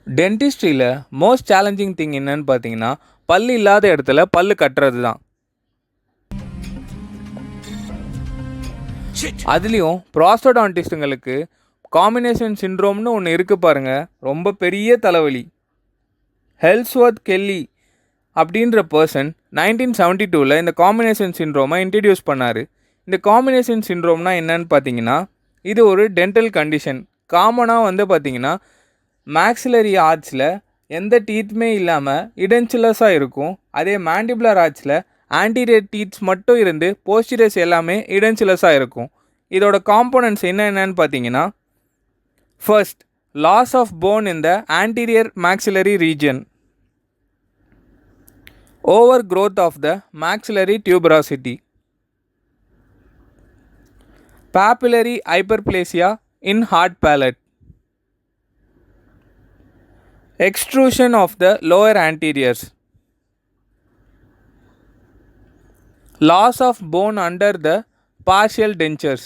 டென்டிஸ்ட்ரியில் most challenging thing என்னன்னு பார்த்தீங்கன்னா பல் இல்லாத இடத்துல பல் கட்டுறது தான். அதுலேயும் ப்ராஸ்டோடான்டிஸ்ட்டுங்களுக்கு காம்பினேஷன் சிண்ட்ரோம்னு ஒன்று இருக்குது பாருங்கள், ரொம்ப பெரிய தலைவலி. ஹெல்ஸ்வர்த் கெல்லி அப்படின்ற பர்சன் 1972 இந்த காம்பினேஷன் சிண்ட்ரோமை இன்ட்ரடியூஸ் பண்ணார். இந்த காம்பினேஷன் சிண்ட்ரோம்னா என்னன்னு பார்த்தீங்கன்னா, இது ஒரு டென்டல் கண்டிஷன். காமனாக பார்த்தீங்கன்னா மேக்ஸிலரி ஆர்ச்சில் எந்த டீத்துமே இல்லாமல் இடென்சுலஸாக இருக்கும். அதே மேண்டிபுலர் ஆர்ச்சில் ஆன்டீரியர் டீத்ஸ் மட்டும் இருந்து போஸ்டீரியர்ஸ் எல்லாமே இடென்சுலஸாக இருக்கும். இதோட காம்போனன்ட்ஸ் என்னென்னு பார்த்தீங்கன்னா, first loss of bone in the anterior maxillary region, over growth of the maxillary tuberosity, papillary hyperplasia in hard palate, extrusion of the lower anteriors, loss of bone under the partial dentures.